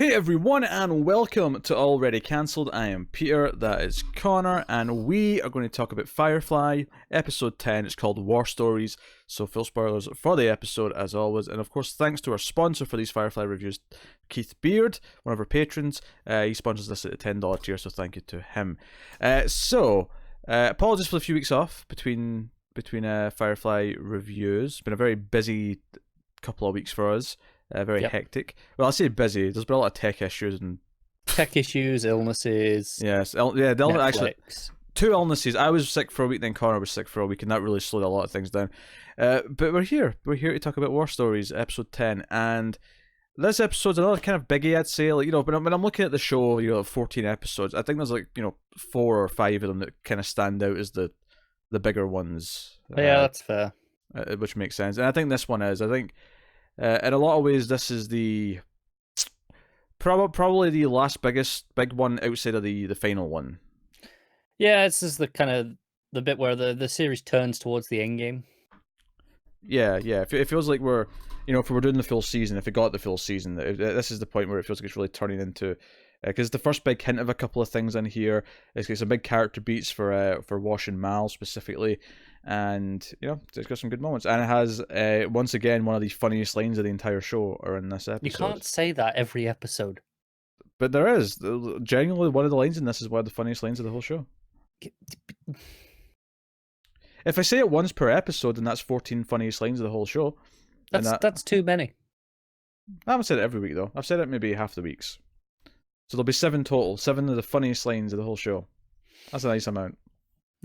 Hey everyone, and welcome to Already Cancelled. I am Peter, that is Connor, and we are going to talk about Firefly, episode 10. It's called War Stories, so full spoilers for the episode as always. And of course, thanks to our sponsor for these Firefly reviews, Keith Beard, one of our patrons. He sponsors this at the $10 tier, so thank you to him. Apologies for the few weeks off between Firefly reviews. It's been a very busy couple of weeks for us. Very hectic. Well, I say busy. There's been a lot of tech issues and illnesses. Yes, actually, 2 illnesses. I was sick for a week, then Connor was sick for a week, and that really slowed a lot of things down. But we're here. We're here to talk about War Stories, episode 10, and this episode's another kind of biggie, I'd say. Like, when I'm looking at the show, 14 episodes. I think there's 4 or 5 of them that kind of stand out as the bigger ones. Yeah, that's fair. Which makes sense, and I think this one is. I think. In a lot of ways, this is the probably the last big one outside of the final one. Yeah, this is the kind of the bit where the series turns towards the end game. Yeah. It feels like we're, if we were doing the full season, if it got the full season, this is the point where it feels like it's really turning into. Because the first big hint of a couple of things in here is some big character beats for Wash and Mal specifically. And it's got some good moments, and it has once again one of the funniest lines of the entire show are in this episode. You can't say that every episode, but there is genuinely one of the lines in this is one of the funniest lines of the whole show. If I say it once per episode, then that's 14 funniest lines of the whole show. That's too many. I haven't said it every week though. I've said it maybe half the weeks, so there'll be 7 total. 7 of the funniest lines of the whole show. That's a nice amount.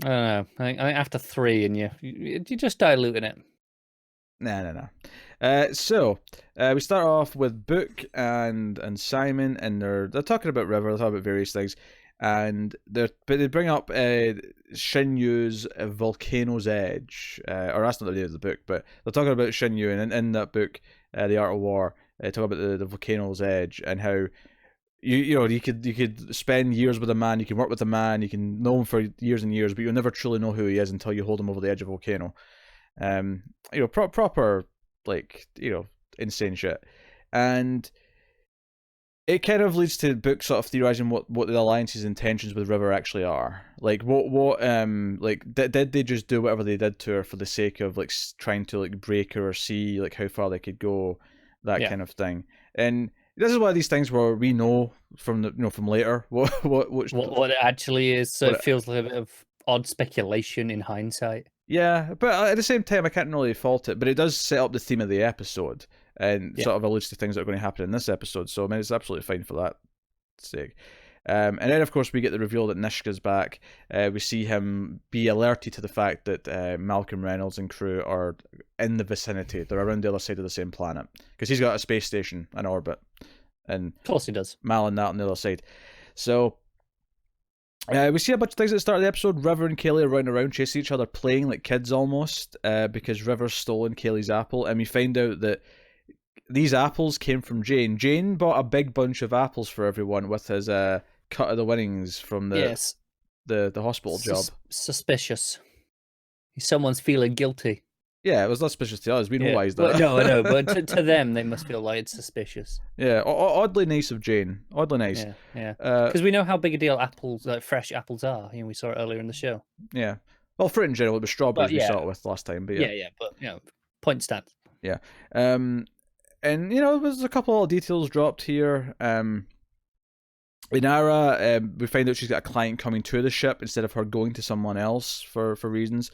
I don't know. I think after 3, and you're just diluting it. No. So we start off with Book and Simon, and they're talking about River. They're talking about various things, and they bring up Shinyu's Volcano's Edge, or that's not the name of the book, but they're talking about Shinyu, and in that book, The Art of War, talk about the Volcano's Edge and how. You could spend years with a man, you can work with a man, you can know him for years and years, but you'll never truly know who he is until you hold him over the edge of a volcano. Proper insane shit, and it kind of leads to Book sort of theorizing what the Alliance's intentions with River actually are. Like did they just do whatever they did to her for the sake of trying to break her or see how far they could go, that kind of thing. And this is one of these things where we know from from later what it actually is. So it feels like a bit of odd speculation in hindsight. Yeah, but at the same time, I can't really fault it. But it does set up the theme of the episode and sort of alludes to things that are going to happen in this episode. So I mean, it's absolutely fine for that sake. And then, of course, we get the reveal that Nishka's back. We see him be alerted to the fact that Malcolm Reynolds and crew are in the vicinity. They're around the other side of the same planet. Because he's got a space station in orbit. And of course he does. Mal and that on the other side. So, we see a bunch of things at the start of the episode. River and Kaylee are running around chasing each other, playing like kids almost, because River's stolen Kaylee's apple. And we find out that these apples came from Jane. Jane bought a big bunch of apples for everyone with his cut of the winnings from the hospital job. Suspicious. Someone's feeling guilty. Yeah, it was not suspicious to us. We know why he's done it. No, I know, but to them, they must feel like it's suspicious. Yeah, oddly nice of Jane. Oddly nice. Yeah. Because we know how big a deal apples, fresh apples are. We saw it earlier in the show. Yeah. Well, fruit in general, it was strawberries we saw it with last time. But yeah. But point stand. Yeah. And there's a couple of details dropped here. Inara, we find out she's got a client coming to the ship instead of her going to someone else for reasons.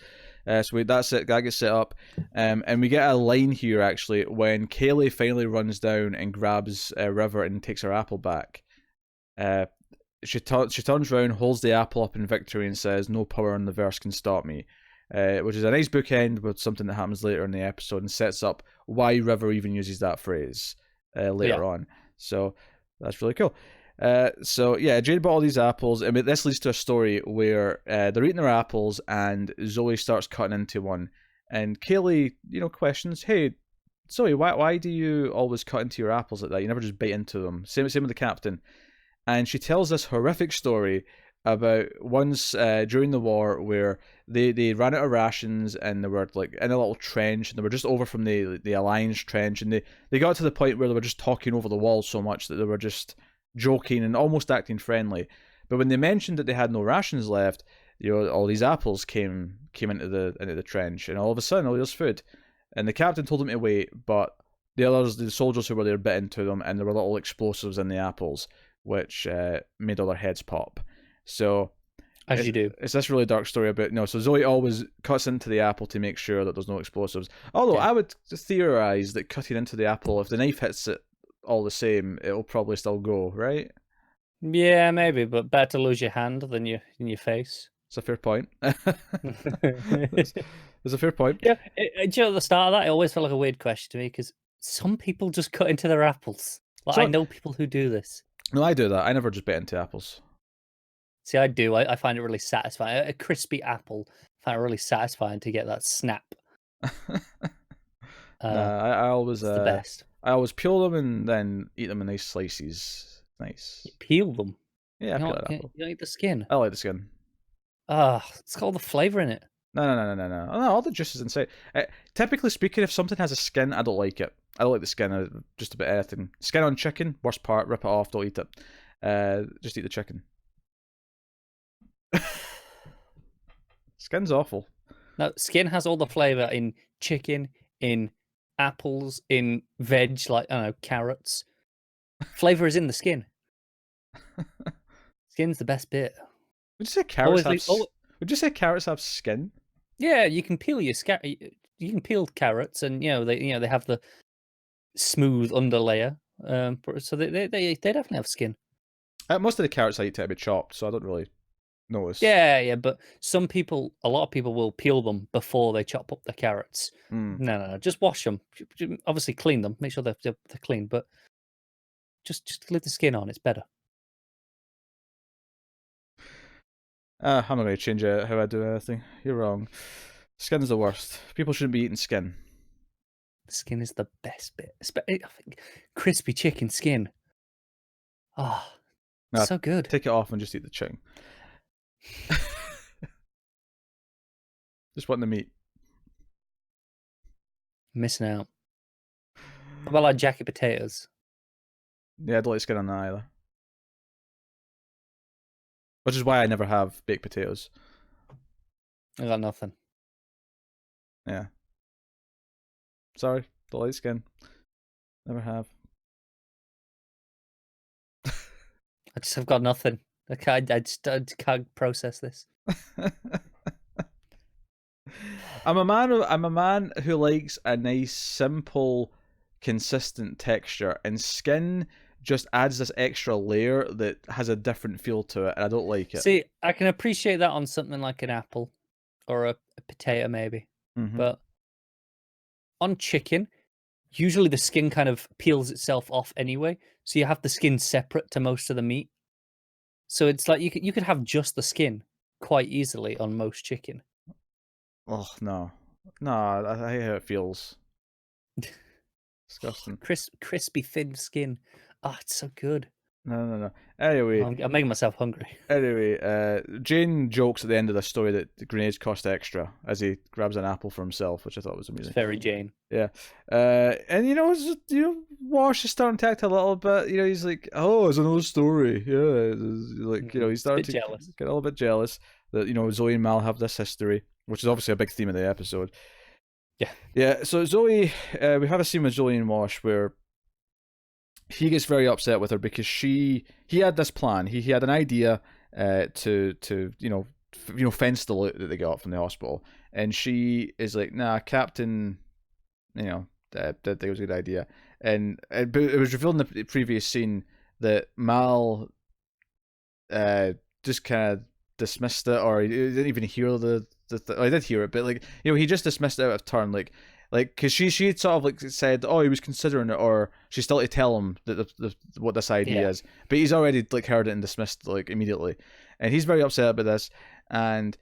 So that's it. That gets set up, and we get a line here actually when Kaylee finally runs down and grabs River and takes her apple back. She turns around, holds the apple up in victory, and says, "No power in the verse can stop me," which is a nice bookend with something that happens later in the episode and sets up why River even uses that phrase later on. So that's really cool. Jade bought all these apples. I mean, this leads to a story where they're eating their apples and Zoe starts cutting into one, and Kaylee, questions, "Hey, Zoe, why do you always cut into your apples like that? You never just bite into them." Same with the captain, and she tells this horrific story about once during the war where they ran out of rations and they were like in a little trench and they were just over from the Alliance trench, and they got to the point where they were just talking over the walls so much that they were just joking and almost acting friendly. But when they mentioned that they had no rations left, all these apples came into the trench, and all of a sudden, there's food. And the captain told them to wait, but the soldiers who were there bit into them, and there were little explosives in the apples, which made all their heads pop. So, as you do, it's this really dark story about so Zoe always cuts into the apple to make sure that there's no explosives. Although I would theorize that cutting into the apple, if the knife hits it all the same, it'll probably still go, right? Yeah, maybe, but better to lose your hand than your face. It's a fair point. It's a fair point. Yeah, at the start of that, it always felt like a weird question to me because some people just cut into their apples. Like, I know people who do this. No, I do that. I never just bit into apples. See, I do. I find it really satisfying. A crispy apple, I find it really satisfying to get that snap. I always it's the best. I always peel them and then eat them in nice slices. Nice. You peel them? Yeah, I peel an apple. You don't eat the skin? I like the skin. It's got all the flavour in it. No. All the juice is inside. Typically speaking, if something has a skin, I don't like it. I don't like the skin. Just a bit of anything. Skin on chicken, worst part. Rip it off. Don't eat it. Just eat the chicken. Skin's awful. No, skin has all the flavour in chicken, in apples, in veg, like, I don't know, carrots. Flavour is in the skin. Skin's the best bit. Would you say carrots Would you say carrots have skin? Yeah, you can peel you can peel carrots, and they have the smooth underlayer. So they definitely have skin. Most of the carrots I eat to be chopped, so I don't really notice. Yeah, but a lot of people will peel them before they chop up the carrots. No, just wash them. Obviously, clean them. Make sure they're clean, but just leave the skin on. It's better. I'm not going to change how I do anything. You're wrong. Skin's the worst. People shouldn't be eating skin. The skin is the best bit. I think crispy chicken skin. So good. Take it off and just eat the chicken. Just want the meat. Missing out. What about like jacket potatoes? Yeah, I don't like skin on that either. Which is why I never have baked potatoes. I got nothing. Yeah. Sorry, don't like skin. Never have. I've got nothing. I can't process this. I'm a man who likes a nice, simple, consistent texture, and skin just adds this extra layer that has a different feel to it, and I don't like it. See, I can appreciate that on something like an apple or a potato, maybe. Mm-hmm. But on chicken, usually the skin kind of peels itself off anyway, so you have the skin separate to most of the meat. So it's like you could have just the skin quite easily on most chicken. Oh no, I hate how it feels. Disgusting. Crispy, thin skin. Oh, it's so good. No. Anyway, I'm making myself hungry. Anyway, Jane jokes at the end of the story that the grenades cost extra as he grabs an apple for himself, which I thought was amusing. It's very Jane. Yeah, and Wash is starting to act a little bit. He's like, "Oh, it's another story." Yeah, he's starting to get a little bit jealous that Zoe and Mal have this history, which is obviously a big theme of the episode. Yeah. So Zoe, we have a scene with Zoe and Wash where he gets very upset with her because he had this plan. He had an idea to fence the loot that they got from the hospital, and she is like, "Nah, Captain, that was a good idea." And it was revealed in the previous scene that Mal just kind of dismissed it, or he didn't even hear the I did hear it, but he just dismissed it out of turn, because she had sort of said, "Oh, he was considering it," or she's still to tell him that what this idea is, but he's already heard it and dismissed immediately, and he's very upset about this, and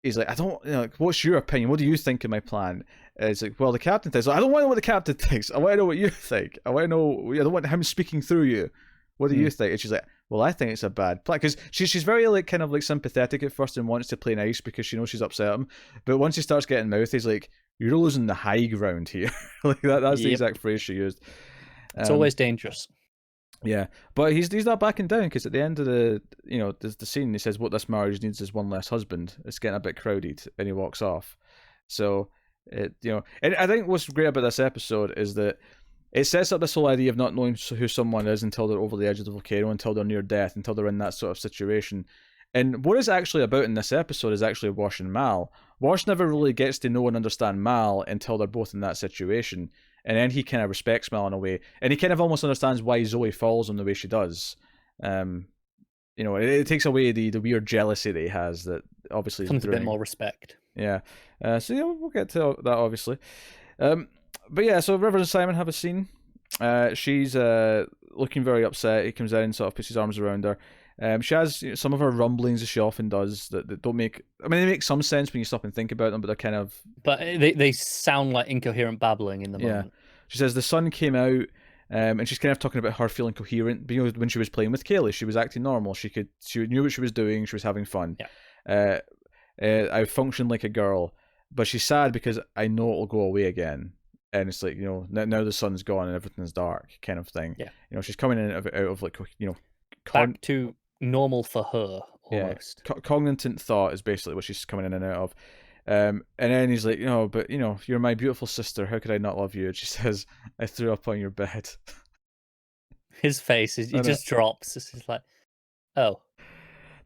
he's like, "I don't, what's your opinion? What do you think of my plan?" And it's like, "Well, the captain thinks." I don't want to know what the captain thinks. I want to know what you think. I don't want him speaking through you. What do you think? And she's like, well, I think it's a bad plan, because she's very like kind of like sympathetic at first and wants to play nice because she knows she's upset him, but once he starts getting mouthy, he's like, "You're losing the high ground here." Like that's the Yep. exact phrase she used. It's always dangerous. Yeah, but he's not backing down, because at the end of the scene, he says what this marriage needs is one less husband. It's getting a bit crowded, and he walks off. So and I think what's great about this episode is that it sets up this whole idea of not knowing who someone is until they're over the edge of the volcano, until they're near death, until they're in that sort of situation. And what it's actually about in this episode is actually Wash and Mal. Wash never really gets to know and understand Mal until they're both in that situation. And then he kind of respects Mal in a way. And he kind of almost understands why Zoe falls him the way she does. It takes away the weird jealousy that he has that obviously comes a bit more respect. Yeah. We'll get to that, obviously. But yeah, so Rivers and Simon have a scene. She's looking very upset. He comes in and sort of puts his arms around her. She has some of her rumblings, as she often does, that don't make... I mean, they make some sense when you stop and think about them, but they're kind of... But they sound like incoherent babbling in the moment. She says the sun came out, and she's kind of talking about her feeling coherent. But, when she was playing with Kaylee, she was acting normal. She knew what she was doing. She was having fun. Yeah. I functioned like a girl, but she's sad because I know it'll go away again. And it's like, now the sun's gone and everything's dark, kind of thing. Yeah. She's coming in out of like, back to normal for her, almost. Yeah, cognizant thought is basically what she's coming in and out of. And then he's like, but you're my beautiful sister. How could I not love you? And she says, I threw up on your bed. His face just drops. It's just like, oh.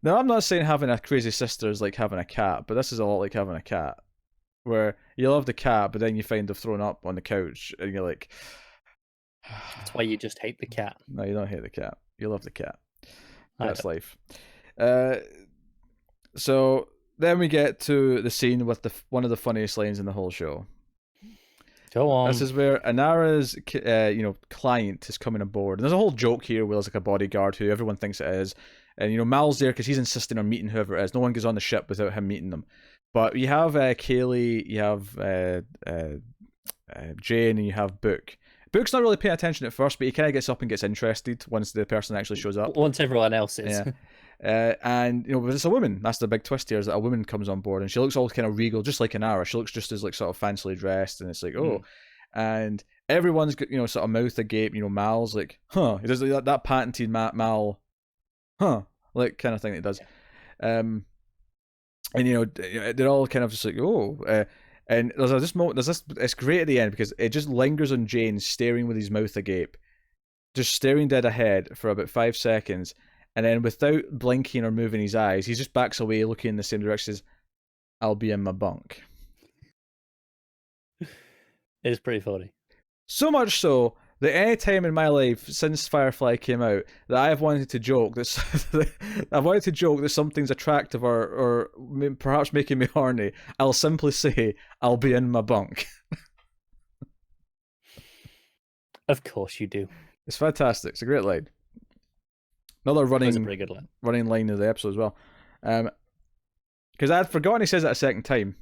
Now, I'm not saying having a crazy sister is like having a cat, but this is a lot like having a cat, where you love the cat, but then you find they've thrown up on the couch, and you're like... That's why you just hate the cat. No, you don't hate the cat. You love the cat. That's life. So then we get to the scene with one of the funniest lines in the whole show. Go on. This is where Inara's client is coming aboard. And there's a whole joke here where there's like a bodyguard who everyone thinks it is. And Mal's there because he's insisting on meeting whoever it is. No one goes on the ship without him meeting them. But you have Kaylee, you have Jane, and you have Book. Book's not really paying attention at first, but he kind of gets up and gets interested once the person actually shows up. Once everyone else is. Yeah. And but it's a woman. That's the big twist here, is that a woman comes on board, and she looks all kind of regal, just like Inara. She looks just as like sort of fancily dressed, and it's like, and everyone's got sort of mouth agape. Mal's like, huh? He does that patented Mal, huh? Like kind of thing that he does. And they're all kind of just like, and there's this moment. It's great at the end because it just lingers on Jane staring with his mouth agape, just staring dead ahead for about 5 seconds, and then without blinking or moving his eyes, he just backs away, looking in the same direction. Says, "I'll be in my bunk." It's pretty funny. So much so that any time in my life since Firefly came out that I have wanted to joke that something's attractive or perhaps making me horny, I'll simply say, "I'll be in my bunk." Of course you do. It's fantastic. It's a great line. Another running line of the episode as well. Because I had forgotten he says that a second time.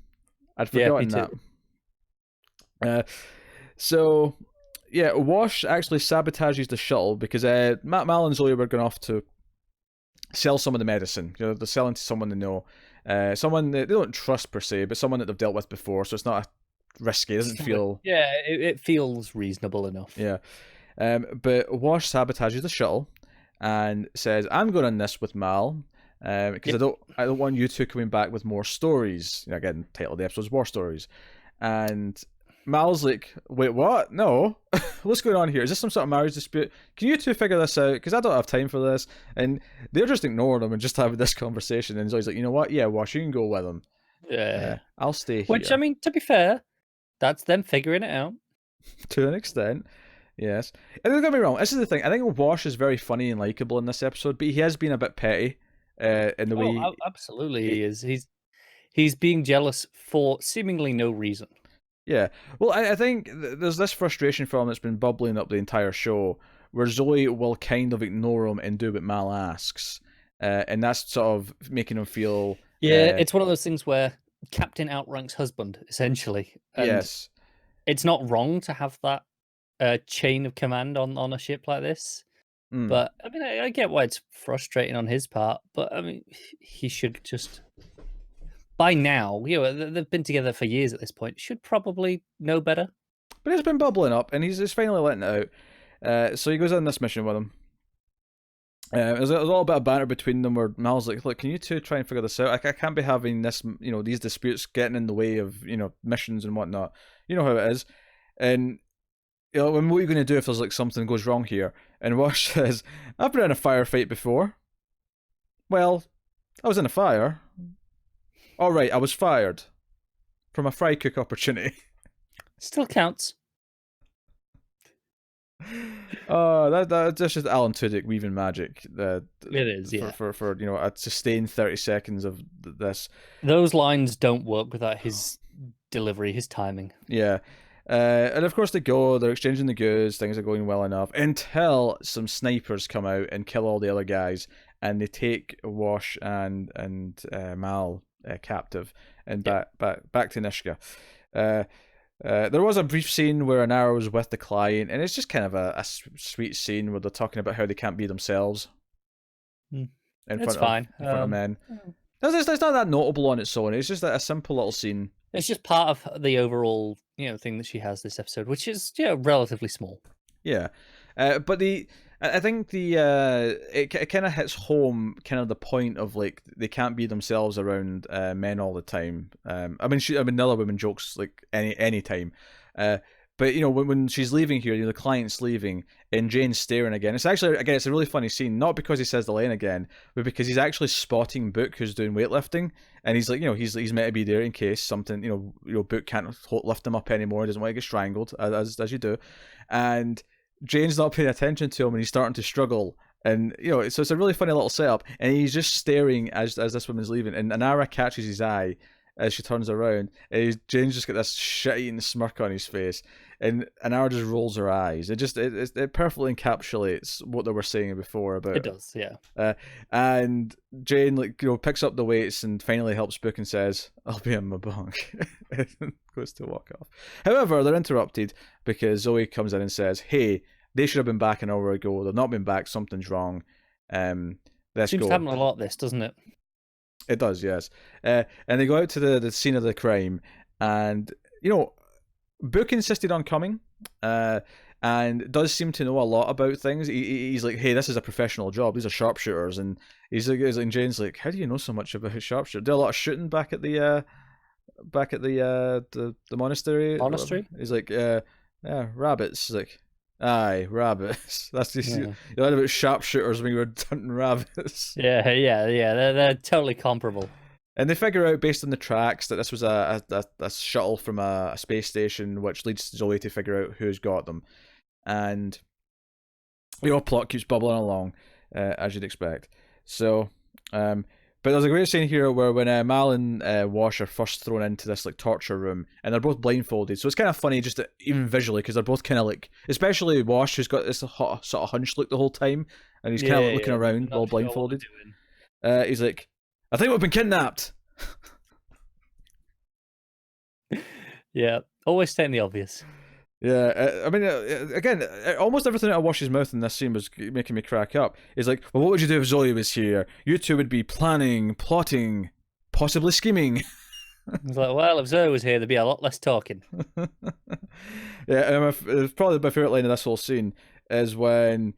I'd forgotten that. So Wash actually sabotages the shuttle because Mal and Zoe were going off to sell some of the medicine. They're selling to someone they know, someone that they don't trust per se, but someone that they've dealt with before. So it's not risky. It doesn't feel. Yeah, it feels reasonable enough. Yeah, but Wash sabotages the shuttle and says, "I'm going on this with Mal because I don't want you two coming back with more stories." Again, title of the episode is War Stories, and Mal's like, "Wait, what? No, what's going on here? Is this some sort of marriage dispute? Can you two figure this out? Because I don't have time for this." And they're just ignoring him and just having this conversation. And Zoe's like, "You know what? Yeah, Wash, you can go with him. Yeah, I'll stay here." Which, I mean, to be fair, that's them figuring it out to an extent. Yes, and don't get me wrong. This is the thing. I think Wash is very funny and likable in this episode, but he has been a bit petty in the way. Absolutely, he is. He's being jealous for seemingly no reason. Yeah, well, I think there's this frustration for him that's been bubbling up the entire show, where Zoe will kind of ignore him and do what Mal asks, and that's sort of making him feel. Yeah, it's one of those things where Captain outranks husband, essentially. And yes, it's not wrong to have that chain of command on a ship like this, But I mean, I get why it's frustrating on his part. But I mean, he should just by now, they've been together for years at this point. Should probably know better. But it's been bubbling up, and he's finally letting it out. So he goes on this mission with him. There's a little bit of banter between them where Mal's like, look, can you two try and figure this out? I can't be having this, these disputes getting in the way of, missions and whatnot. You know how it is. And, what are you going to do if there's like something goes wrong here? And Wash says, I've been in a firefight before. Well, I was in a fire. All right, I was fired from a fry cook opportunity. Still counts. That's just Alan Tudyk weaving magic. It is, yeah. For a sustained 30 seconds of this. Those lines don't work without his delivery, his timing. Yeah. And of course they're exchanging the goods, things are going well enough, until some snipers come out and kill all the other guys, and they take Wash and Mal captive, and back to Nishka. There was a brief scene where Anara was with the client, and it's just kind of a sweet scene where they're talking about how they can't be themselves. In front of men. It's not that notable on its own. It's just a simple little scene. It's just part of the overall, thing that she has this episode, which is relatively small. Yeah, but I think it kind of hits home, kind of the point of like they can't be themselves around men all the time. I mean the other women jokes like any time, but when she's leaving here, the client's leaving and Jane's staring again. It's actually it's a really funny scene, not because he says the line again, but because he's actually spotting Book who's doing weightlifting, and he's like he's meant to be there in case something Book can't lift him up anymore. He doesn't want to get strangled as you do, and Jane's not paying attention to him, and he's starting to struggle. And so it's a really funny little setup. And he's just staring as this woman's leaving, and Anara catches his eye as she turns around. And Jane's just got this shit-eating smirk on his face, and Anara just rolls her eyes. It perfectly encapsulates what they were saying before about it. Does, yeah. And Jane picks up the weights and finally helps Book and says, "I'll be in my bunk." And goes to walk off. However, they're interrupted because Zoe comes in and says, "Hey, they should have been back an hour ago. They've not been back. Something's wrong. Let's Seems go." to happen a lot, this, doesn't it? It does, yes. And they go out to the scene of the crime, and Book insisted on coming, and does seem to know a lot about things. He's like, "Hey, this is a professional job. These are sharpshooters," and he's like, and Jane's like, "How do you know so much about sharpshooters? Do a lot of shooting back at the monastery." Monastery? He's like, "Yeah, rabbits." He's like, "Aye, rabbits." That's just you learned about sharpshooters when you were hunting rabbits. Yeah. They're totally comparable. And they figure out, based on the tracks, that this was a shuttle from a space station, which leads Zoe to figure out who's got them. And plot keeps bubbling along, as you'd expect. So, but there's a great scene here where when Mal and Wash are first thrown into this like torture room, and they're both blindfolded. So it's kind of funny, just even visually, because they're both kind of like, especially Wash, who's got this sort of hunch look the whole time, and he's kind of looking around while blindfolded. He's like, "I think we've been kidnapped." Yeah, always stating the obvious. Yeah, I mean, again, almost everything out of Wash's mouth in this scene was making me crack up. He's like, "Well, what would you do if Zoe was here? You two would be planning, plotting, possibly scheming." He's like, "Well, if Zoe was here, there'd be a lot less talking." Yeah, it's probably my favourite line of this whole scene is when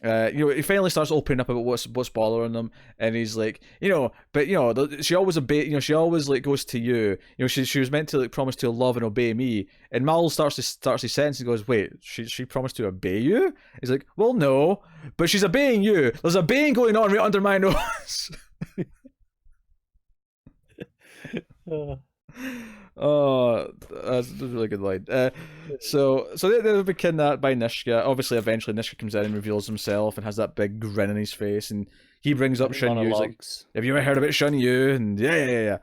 he finally starts opening up about what's bothering them, and he's like, she always she always like goes to you. She was meant to like promise to love and obey me, and Mal starts his sentence and goes, "Wait, she promised to obey you?" He's like, "Well, no, but she's obeying you. There's a baying going on right under my nose." Oh, that's a really good line. So they've been kidnapped by Nishka. Obviously, eventually Nishka comes in and reveals himself and has that big grin on his face, and he brings up Shun Yu. Like, "Have you ever heard about Shun Yu?" And yeah.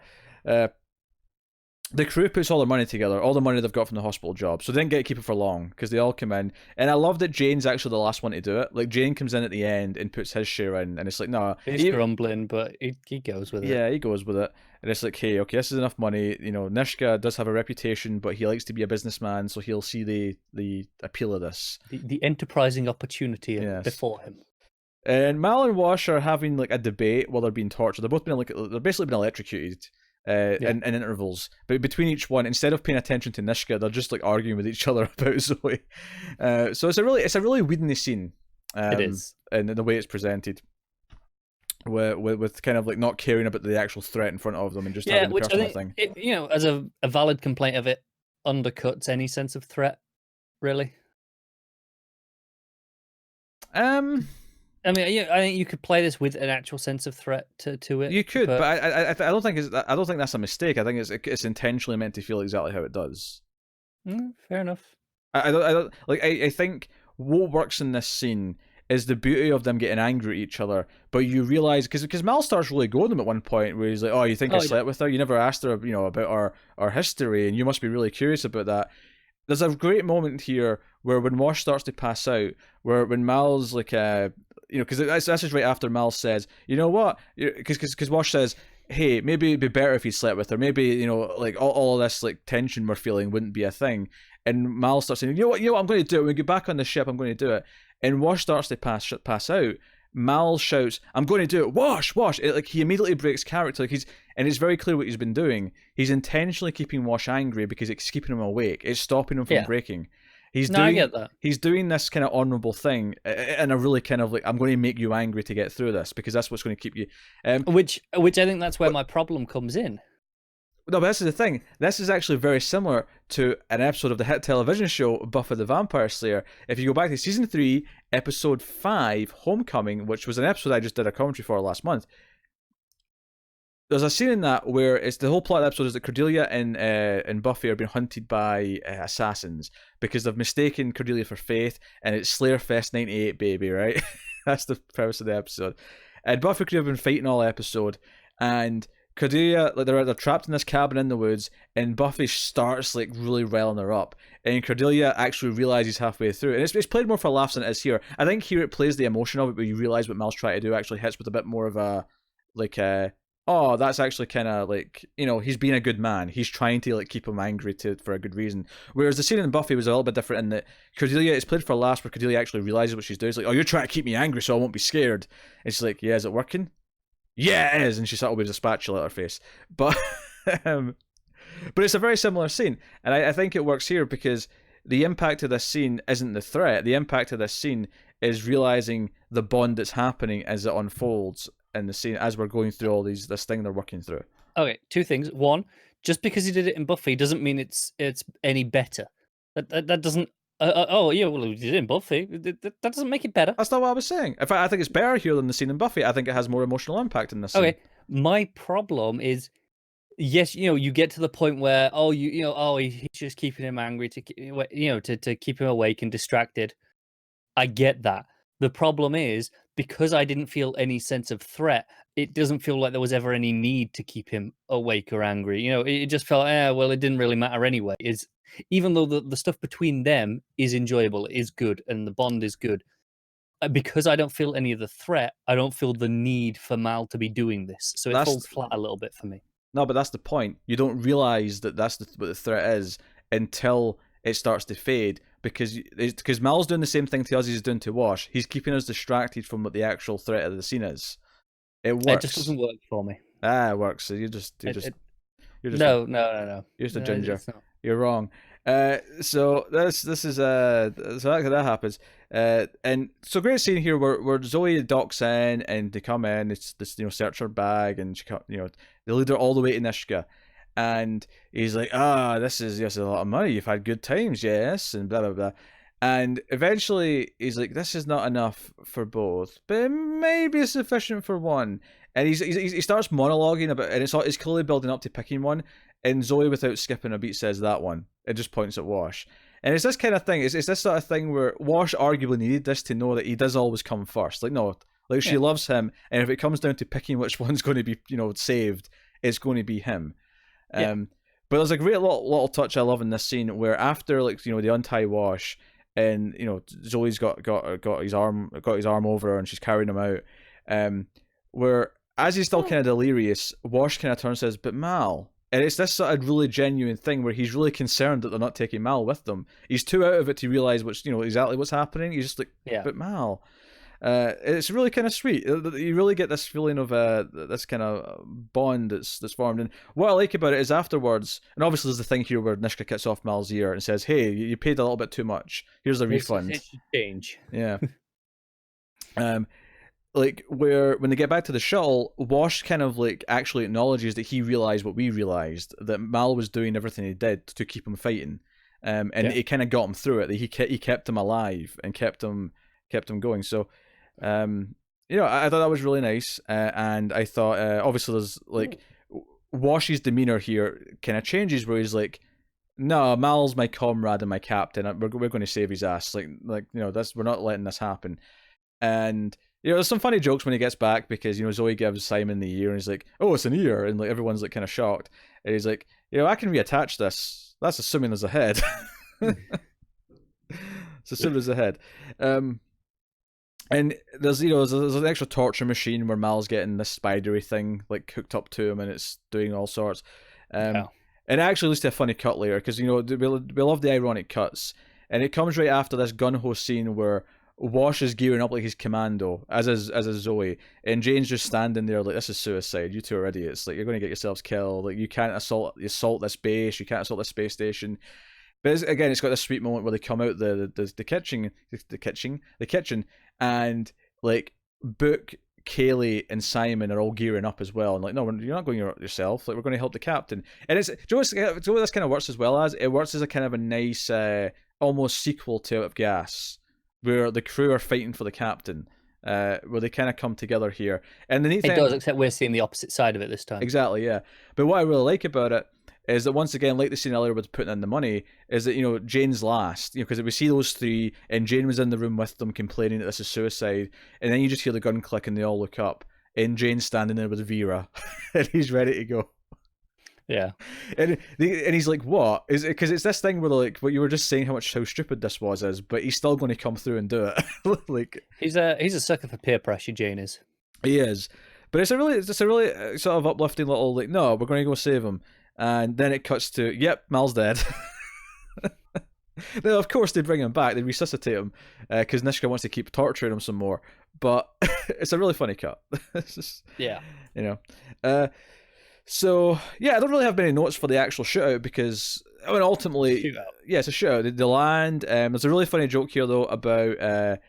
The crew puts all their money together, all the money they've got from the hospital job, so they didn't get to keep it for long because they all come in. And I love that Jane's actually the last one to do it. Like, Jane comes in at the end and puts his share in, and it's like, no. He's grumbling, but he goes with it. Yeah, he goes with it. And it's like, hey, okay, this is enough money. Nishka does have a reputation, but he likes to be a businessman, so he'll see the appeal of this. The enterprising opportunity before him. And Mal and Wash are having like a debate while they're being tortured. They're basically been electrocuted in intervals. But between each one, instead of paying attention to Nishka, they're just like arguing with each other about Zoe. So it's a really Whedon-y scene. It is, and the way it's presented. With kind of like not caring about the actual threat in front of them and just having the personal thing. As a valid complaint of it, undercuts any sense of threat, really. I mean, I think you could play this with an actual sense of threat to it. You could, but I don't think that's a mistake. I think it's intentionally meant to feel exactly how it does. Fair enough. I think what works in this scene is the beauty of them getting angry at each other, but you realize because Mal starts really going them at one point where he's like, "Oh, you think I slept with her? You never asked her, about our history, and you must be really curious about that." There's a great moment here where when Wash starts to pass out, when Mal's like, because this is right after Mal says, "You know what?" Because Wash says, "Hey, maybe it'd be better if he slept with her. Maybe like all this like tension we're feeling wouldn't be a thing." And Mal starts saying, "You know what? I'm going to do it. When we get back on the ship, I'm going to do it." And Wash starts to pass out. Mal shouts, "I'm going to do it, Wash!" He immediately breaks character. And it's very clear what he's been doing. He's intentionally keeping Wash angry because it's keeping him awake. It's stopping him from breaking. I get that. He's doing this kind of honourable thing in a really kind of like, I'm going to make you angry to get through this because that's what's going to keep you. Which I think that's where my problem comes in. No, but this is the thing. This is actually very similar to an episode of the hit television show Buffy the Vampire Slayer. If you go back to season 3, episode 5, Homecoming, which was an episode I just did a commentary for last month, there's a scene in that where it's the whole plot of the episode is that Cordelia and Buffy are being hunted by assassins because they've mistaken Cordelia for Faith, and it's Slayer Fest 98, baby, right? That's the premise of the episode. And Buffy and Cordelia have been fighting all episode, and Cordelia, like they're trapped in this cabin in the woods, and Buffy starts like really riling her up, and Cordelia actually realizes halfway through, and it's played more for laughs than it is here. I think here it plays the emotion of it, but you realize what Mal's trying to do actually hits with a bit more of a oh, that's actually kind of like, he's being a good man. He's trying to like keep him angry for a good reason. Whereas the scene in Buffy was a little bit different in that Cordelia, it's played for laughs, where Cordelia actually realizes what she's doing. It's like, "Oh, you're trying to keep me angry so I won't be scared." And she's like, "Yeah, is it working?" "Yeah, it is." And she sort of waves a spatula at her face. But but it's a very similar scene. And I think it works here because the impact of this scene isn't the threat. The impact of this scene is realizing the bond that's happening as it unfolds in the scene, as we're going through all this thing they're working through. Okay, two things. One, just because he did it in Buffy doesn't mean it's any better. That doesn't... well, he did it in Buffy. That doesn't make it better. That's not what I was saying. In fact, I think it's better here than the scene in Buffy. I think it has more emotional impact in this scene. Okay, my problem is, yes, you get to the point where he's just keeping him angry to keep him awake and distracted. I get that. The problem is, because I didn't feel any sense of threat, it doesn't feel like there was ever any need to keep him awake or angry. It just felt, well, it didn't really matter anyway. Even though the stuff between them is enjoyable, is good, and the bond is good, because I don't feel any of the threat, I don't feel the need for Mal to be doing this. So it falls flat a little bit for me. No, but that's the point. You don't realize that that's what the threat is until it starts to fade, because Mal's doing the same thing to us he's doing to Wash. He's keeping us distracted from what the actual threat of the scene is. It works. It just doesn't work for me. It works. So you're just no. You're just a ginger. You're wrong. So this is so that happens. And so great scene here where Zoe docks in and they come in. It's this search her bag, and she they lead her all the way to Nishka. And he's like, this is a lot of money. You've had good times, yes, and blah, blah, blah. And eventually he's like, this is not enough for both, but it may be sufficient for one. And he starts monologuing about, and it's clearly building up to picking one. And Zoe, without skipping a beat, says that one. It just points at Wash. And it's this kind of thing. It's this sort of thing where Wash arguably needed this to know that he does always come first. Like, no, like she loves him. And if it comes down to picking which one's going to be, saved, it's going to be him. But there's a great little touch I love in this scene where after they untie Wash, and Zoe's got his arm over her and she's carrying him out, where as he's still kind of delirious, Wash kind of turns and says, "But Mal," and it's this sort of really genuine thing where he's really concerned that they're not taking Mal with them. He's too out of it to realize exactly what's happening. He's just like, "But Mal," It's really kind of sweet. You really get this feeling of this kind of bond that's formed. And what I like about it is afterwards, and obviously there's the thing here where Nishka cuts off Mal's ear and says, "Hey, you paid a little bit too much. Here's a refund." It should change. Yeah. Like where when they get back to the shuttle, Wash kind of like actually acknowledges that he realized what we realized, that Mal was doing everything he did to keep him fighting, and it kind of got him through it. That he kept him alive and kept him going. So, I thought that was really nice, and I thought obviously there's like Wash's demeanor here kind of changes where he's like, "No, Mal's my comrade and my captain. We're going to save his ass. Like we're not letting this happen." And there's some funny jokes when he gets back because Zoe gives Simon the ear and he's like, "Oh, it's an ear," and like everyone's like kind of shocked. And he's like, "I can reattach this. That's assuming there's a head." It's assuming there's a head. And there's there's an extra torture machine where Mal's getting this spidery thing like hooked up to him and it's doing all sorts. And it actually leads to a funny cut later because we love the ironic cuts, and it comes right after this gun ho scene where Wash is gearing up like he's commando, as is Zoe, and Jane's just standing there like, "This is suicide. You two are idiots. Like, you're going to get yourselves killed. Like, you can't assault this base. You can't assault this space station." But it's got this sweet moment where they come out the kitchen, and like Book, Kaylee, and Simon are all gearing up as well, and like, "No, you're not going yourself. Like, we're going to help the captain." And it's what this kind of works as well as it works as a kind of a nice almost sequel to Out of Gas, where the crew are fighting for the captain, where they kind of come together here. And the neat thing, it does, except we're seeing the opposite side of it this time. Exactly, yeah. But what I really like about it is that once again, like the scene earlier with putting in the money, is that Jane's last, because we see those three, and Jane was in the room with them complaining that this is suicide, and then you just hear the gun click and they all look up, and Jane's standing there with Vera, and he's ready to go. Yeah, and he's like, "What is it?" Because it's this thing where like, what you were just saying, how stupid this is, but he's still going to come through and do it. Like, he's a sucker for peer pressure. Jane is. He is, but it's a really sort of uplifting little like, "No, we're going to go save him," and then it cuts to, "Yep, Mal's dead." Now, of course, they bring him back. They resuscitate him because Nishka wants to keep torturing him some more. But it's a really funny cut. It's just, yeah, So, I don't really have many notes for the actual shootout because, ultimately, it's a shootout. They land. There's a really funny joke here, though, about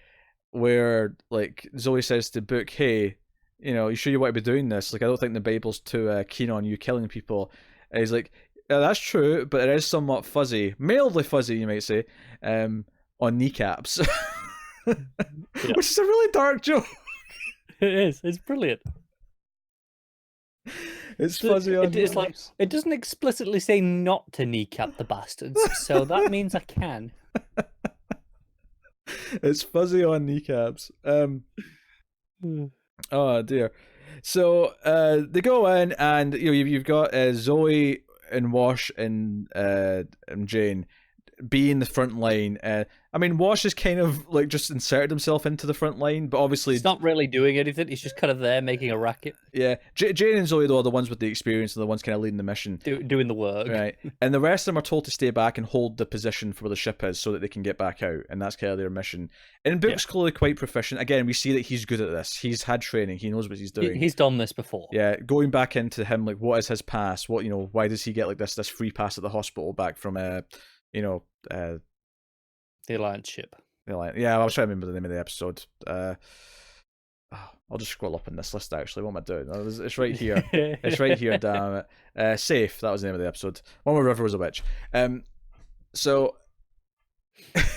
where, like, Zoe says to Book, "Hey, you sure you want to be doing this? Like, I don't think the Bible's too keen on you killing people." And he's like, "Yeah, that's true, but it is somewhat fuzzy. Mildly fuzzy, you might say, on kneecaps." Which is a really dark joke. It is. It's brilliant. It's fuzzy on It's like, it doesn't explicitly say not to kneecap the bastards, so that means I can. It's fuzzy on kneecaps. Oh dear. So they go in, and you've got Zoe and Wash and Jane being the front line. I mean, Wash has kind of like just inserted himself into the front line, but obviously he's not really doing anything. He's just kind of there making a racket. Yeah, Jane and Zoe though are the ones with the experience and the ones kind of leading the mission, doing the work. Right, and the rest of them are told to stay back and hold the position for where the ship is so that they can get back out, and that's kind of their mission. And Book's clearly quite proficient. Again, we see that he's good at this. He's had training. He knows what he's doing. He's done this before. Yeah, going back into him, like, what is his past? What why does he get like this free pass at the hospital back from the Alliance ship. Yeah, I was trying to remember the name of the episode. I'll just scroll up in this list, actually. What am I doing? It's right here. It's right here, damn it. Safe, that was the name of the episode. One where River was a witch. So...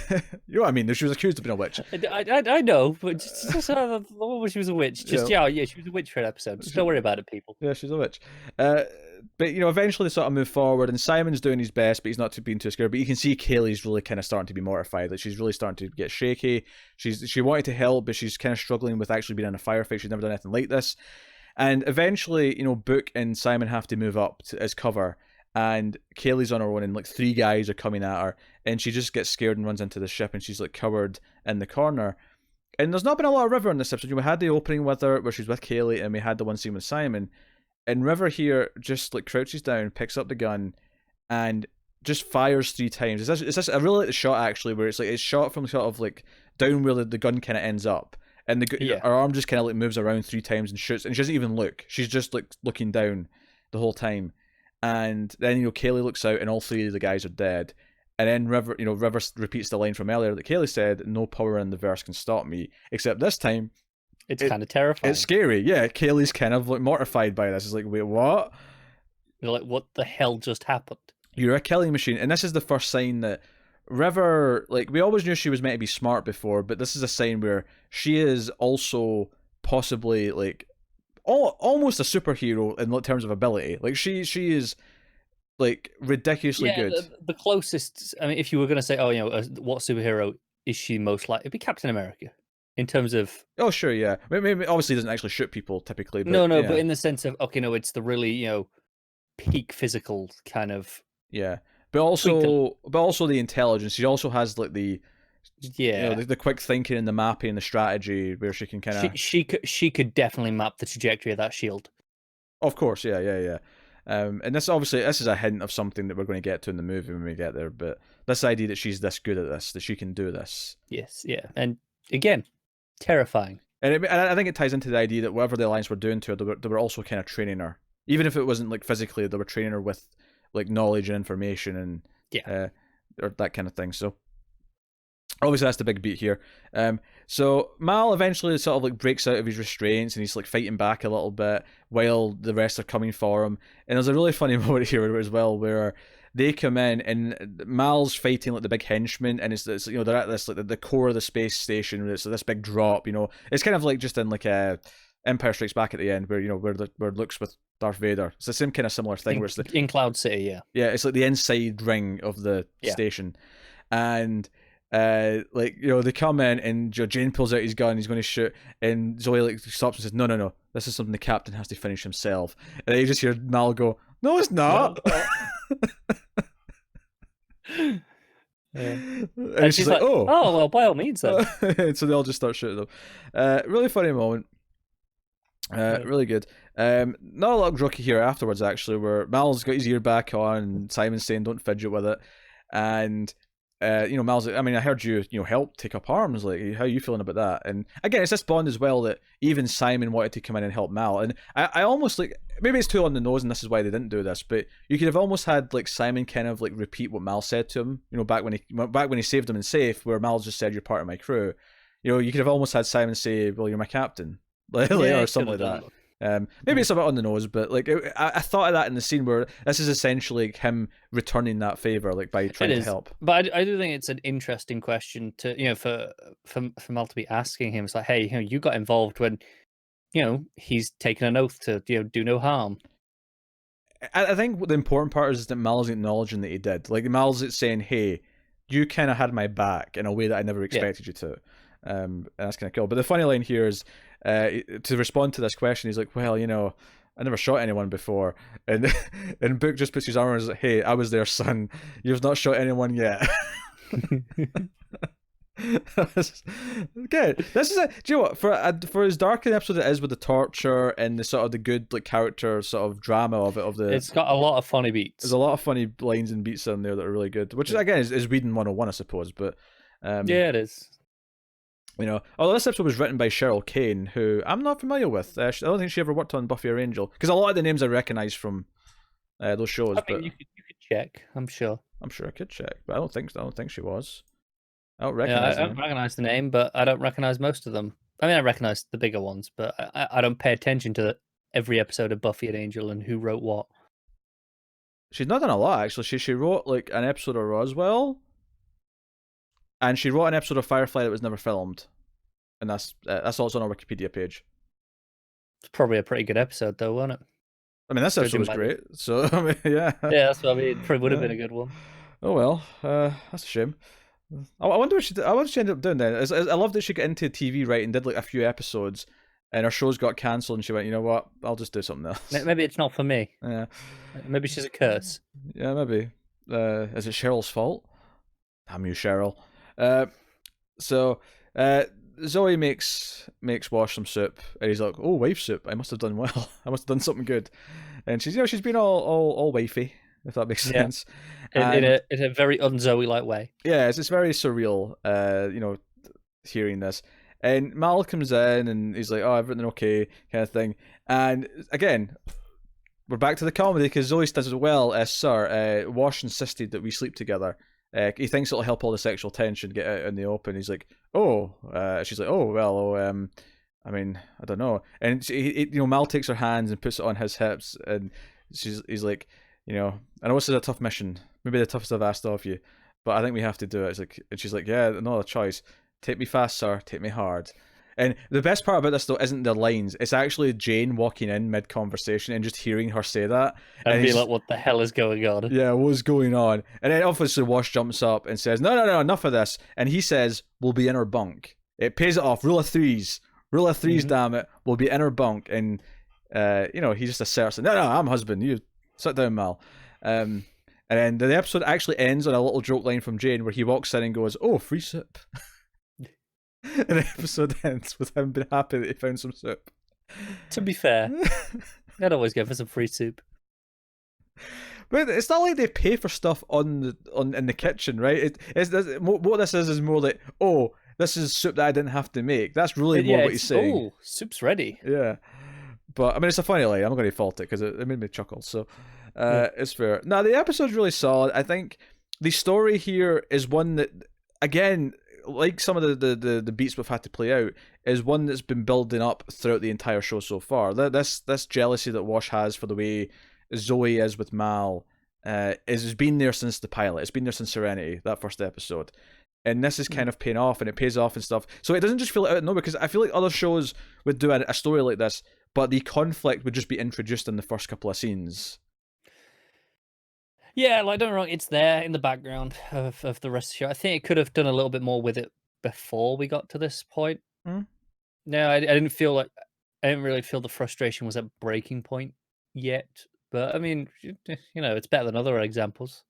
you know what I mean? She was accused of being a witch. I know, but just the one where she was a witch. Just she was a witch for an episode. Just don't worry about it, people. Yeah, she's a witch. But eventually they sort of move forward, and Simon's doing his best, but he's not being too scared. But you can see Kaylee's really kind of starting to be mortified. Like, she's really starting to get shaky. She wanted to help, but she's kind of struggling with actually being in a firefight. She's never done anything like this. And eventually, Book and Simon have to move up as cover. And Kaylee's on her own, and like 3 guys are coming at her, and she just gets scared and runs into the ship, and she's like covered in the corner. And there's not been a lot of River in this episode. We had the opening with her where she's with Kaylee, and we had the one scene with Simon. And River here just like crouches down, picks up the gun, and just fires 3 times. I really like the shot actually, where it's shot from sort of like down where the gun kind of ends up, and Yeah. her arm just kind of like moves around 3 times and shoots, and she doesn't even look. She's just like looking down the whole time, and then Kaylee looks out, and all 3 of the guys are dead. And then River repeats the line from earlier that Kaylee said, "No power in the verse can stop me." Except this time, it's kind of terrifying. It's scary. Yeah, Kaylee's kind of like mortified by this. It's like, wait, what? You're like, what the hell just happened? You're a killing machine, and this is the first sign that River, like, we always knew she was meant to be smart before, but this is a sign where she is also possibly like almost a superhero in terms of ability. Like she is like ridiculously good. The closest. I mean, if you were going to say, oh, what superhero is she most like? It'd be Captain America, in terms of. Oh sure, yeah. Maybe obviously doesn't actually shoot people typically. But, no, yeah. but in the sense of it's the really peak physical kind of. Yeah, but also the intelligence. She also has like the. Yeah, the quick thinking and the mapping and the strategy where she can kind of. She could definitely map the trajectory of that shield. Of course, yeah. And this is a hint of something that we're going to get to in the movie when we get there. But this idea that she's this good at this, that she can do this. Yes, yeah, and again, terrifying. And I think it ties into the idea that whatever the Alliance were doing to her, they were also kind of training her, even if it wasn't like physically. They were training her with like knowledge and information and or that kind of thing. So. Obviously, that's the big beat here. So Mal eventually sort of like breaks out of his restraints and he's like fighting back a little bit while the rest are coming for him. And there's a really funny moment here as well where they come in and Mal's fighting like the big henchman, and it's they're at this like the core of the space station. It's this big drop. It's kind of like just in like a Empire Strikes Back at the end where where Luke's with Darth Vader. It's the same kind of similar thing. In Cloud City, yeah. Yeah, it's like the inside ring of the station, and. They come in and Jane pulls out his gun, he's going to shoot, and Zoe like stops and says, no, this is something the captain has to finish himself. And then you just hear Mal go, no, it's not. And she's like, oh well, by all means then. So they all just start shooting them. Really funny moment. Really good. Not a lot of rookie here afterwards actually, where Mal's got his ear back on and Simon's saying don't fidget with it, and Mal's like, I mean, I heard you help take up arms. Like, how are you feeling about that? And again, it's this bond as well that even Simon wanted to come in and help Mal. And I almost like, maybe it's too on the nose and this is why they didn't do this, but you could have almost had like Simon kind of like repeat what Mal said to him, back when he saved him in Safe, where Mal just said, you're part of my crew. You could have almost had Simon say, well, you're my captain. Or something like that. Maybe it's a bit on the nose, but like I thought of that in the scene where this is essentially like him returning that favor, like by trying to help. But I do think it's an interesting question to for Mal to be asking him. It's like, hey, you got involved when he's taken an oath to do no harm. I think the important part is that Mal's acknowledging that he did. Like Mal's saying, hey, you kind of had my back in a way that I never expected you to. And that's kind of cool. But the funny line here is, to respond to this question, he's like, well, I never shot anyone before. And Book just puts his arm around and is like, hey, I was there, son. You've not shot anyone yet. Okay, this is do you know what, for as dark an episode it is with the torture and the sort of the good like character sort of drama of it, it's got a lot of funny beats. There's a lot of funny lines and beats in there that are really good, which again is Whedon 101, I suppose. But yeah, it is. Although this episode was written by Cheryl Kane, who I'm not familiar with. I don't think she ever worked on Buffy or Angel, because a lot of the names I recognise from those shows. I mean, you could check. I'm sure I could check, but I don't think she was. I don't recognise. I don't recognise the name, but I don't recognise most of them. I mean, I recognise the bigger ones, but I don't pay attention to every episode of Buffy and Angel and who wrote what. She's not done a lot actually. She wrote like an episode of Roswell. And she wrote an episode of Firefly that was never filmed, and that's also on our Wikipedia page. It's probably a pretty good episode, though, wasn't it? I mean, this episode was great. So I mean, yeah. Yeah, that's what I mean. It probably would have been a good one. Oh well, that's a shame. I wonder what she did. I wonder what she ended up doing then. I love that she got into TV writing, did like a few episodes, and her shows got cancelled, and she went, you know what? I'll just do something else. Maybe it's not for me. Yeah. Maybe she's a curse. Yeah, maybe. Is it Cheryl's fault? Damn you, Cheryl. So Zoe makes Wash some soup, and he's like, "Oh, wife soup! I must have done well. I must have done something good." And she's she's been all wifey, if that makes sense. In a very un-Zoe like way. Yeah, it's very surreal. Hearing this, And Mal comes in and he's like, "Oh, everything okay?" kind of thing. And again, we're back to the comedy because Zoe does as well as Sir. Wash insisted that we sleep together. He thinks it'll help all the sexual tension get out in the open. He's like, "Oh," she's like, "Oh well, I mean, I don't know." And Mal takes her hands and puts it on his hips, and he's like, "I know this is a tough mission, maybe the toughest I've asked of you, but I think we have to do it." It's like, and she's like, "Yeah, no other choice. Take me fast, sir. Take me hard." And the best part about this though isn't the lines; it's actually Jane walking in mid conversation and just hearing her say that, and be like, "What the hell is going on?" Yeah, what's going on? And then obviously Wash jumps up and says, "No, enough of this." And he says, "We'll be in our bunk." It pays it off. Rule of threes, damn it. We'll be in our bunk, and he just asserts, "No, I'm husband. You sit down, Mal." And then the episode actually ends on a little joke line from Jane where he walks in and goes, "Oh, free soup." And the episode ends with him being happy that he found some soup. To be fair, I'd always go for some free soup. But it's not like they pay for stuff in the kitchen, right? What this is more like, "Oh, this is soup that I didn't have to make." That's really more what he's saying. Oh, soup's ready. Yeah. But I mean, it's a funny line. I'm not going to fault it because it made me chuckle. So it's fair. Now, the episode's really solid. I think the story here is one that, again, like some of the beats we've had to play out, is one that's been building up throughout the entire show so far. This jealousy that Wash has for the way Zoe is with Mal has been there since the pilot. It's been there since Serenity, that first episode. And this is kind of paying off, and it pays off and stuff. So it doesn't just feel out of nowhere, because I feel like other shows would do a story like this, but the conflict would just be introduced in the first couple of scenes. Yeah, like, don't get me wrong, it's there in the background of the rest of the show. I think it could have done a little bit more with it before we got to this point. No, I didn't really feel the frustration was at breaking point yet. But I mean, it's better than other examples.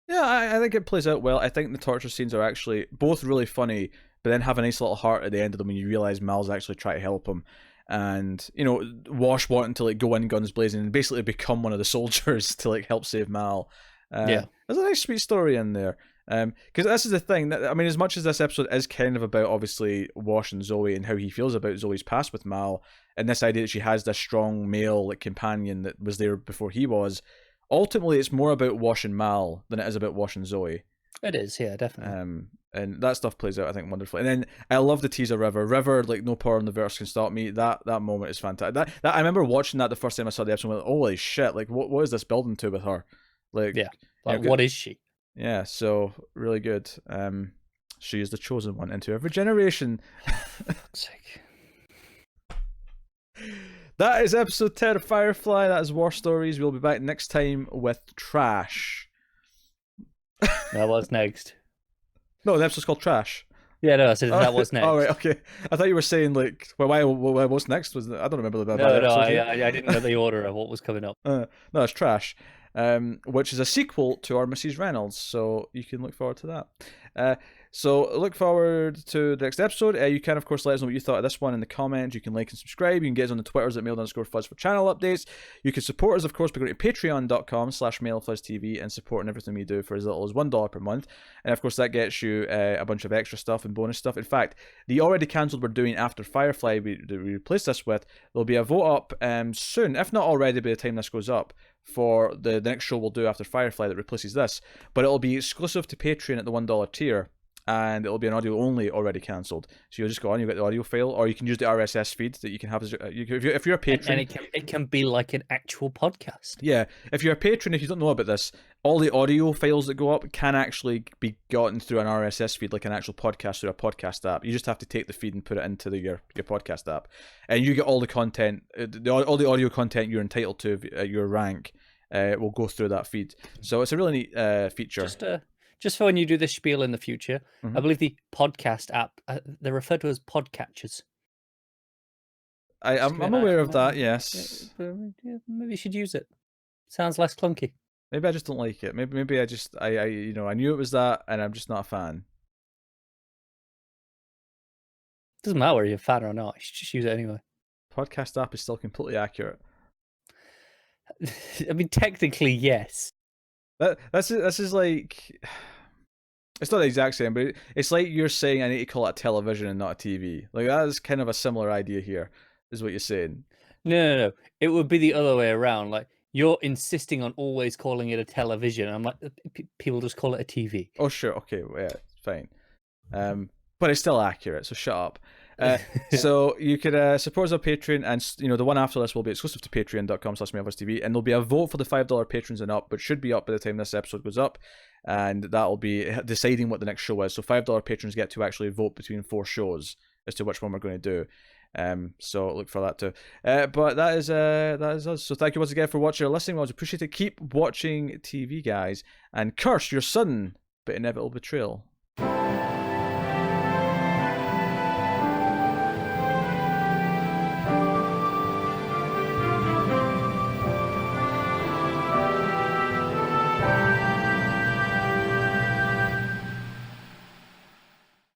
Yeah, I think it plays out well. I think the torture scenes are actually both really funny, but then have a nice little heart at the end of them when you realize Mal's actually trying to help him. And Wash wanting to go in guns blazing and basically become one of the soldiers to help save Mal. There's a nice sweet story in there. Because this is the thing that, I mean, as much as this episode is kind of about obviously Wash and Zoe and how he feels about Zoe's past with Mal, and this idea that she has this strong male companion that was there before he was, ultimately it's more about Wash and Mal than it is about Wash and Zoe. It is, yeah, definitely. And that stuff plays out, I think, wonderfully. And then I love the teaser River, no power in the verse can stop me. That moment is fantastic. That I remember watching that the first time I saw the episode. I went, holy shit! What is this building to with her? What is she? Yeah, so really good. She is the chosen one into every generation. For fuck's sake. That is episode 10 of Firefly. That is War Stories. We'll be back next time with Trash. That was next. No, the episode's called Trash. Yeah, no, I said that was next. Oh, right, okay. I thought you were saying why what's next? I don't remember that. I didn't know the order of what was coming up. No, it's Trash, which is a sequel to our Mrs. Reynolds, so you can look forward to that. So look forward to the next episode. You can, of course, let us know what you thought of this one in the comments. You can like and subscribe. You can get us on the Twitters at mail_fuzz for channel updates. You can support us, of course, by going to patreon.com/mailfuzztv and supporting everything we do for as little as $1 per month. And, of course, that gets you a bunch of extra stuff and bonus stuff. In fact, the already cancelled we're doing after Firefly we replace this with, there'll be a vote up soon, if not already by the time this goes up, for the next show we'll do after Firefly that replaces this. But it'll be exclusive to Patreon at the $1 tier. And it'll be an audio only, already cancelled. So you'll just go on, you get the audio file, or you can use the RSS feed that you can have. If you're a patron, and it can be like an actual podcast. Yeah, if you're a patron, if you don't know about this, all the audio files that go up can actually be gotten through an RSS feed, like an actual podcast through a podcast app. You just have to take the feed and put it into your podcast app, and you get all the content, all the audio content you're entitled to at your rank. Will go through that feed. So it's a really neat feature. Just for when you do this spiel in the future, I believe the podcast app, they're referred to as podcatchers. I'm aware of that, yes. Maybe you should use it. Sounds less clunky. Maybe I just don't like it. Maybe I knew it was that, and I'm just not a fan. Doesn't matter whether you're a fan or not. You should just use it anyway. Podcast app is still completely accurate. I mean, technically, yes. This is like, It's not the exact same, but it's like you're saying I need to call it a television and not a TV. Like that is kind of a similar idea here, is what you're saying. No. It would be the other way around. Like you're insisting on always calling it a television. I'm like, people just call it a TV. Oh sure, okay, yeah, fine. But it's still accurate, so shut up. So you could support us on Patreon, and the one after this will be exclusive to patreon.com/MailVoiceTV, and there'll be a vote for the $5 patrons and up, but should be up by the time this episode goes up, and that'll be deciding what the next show is. So $5 patrons get to actually vote between 4 shows as to which one we're going to do. So look for that too. But that is us. So thank you once again for watching or listening. We always appreciate it. Keep watching TV, guys, and curse your sudden but inevitable betrayal.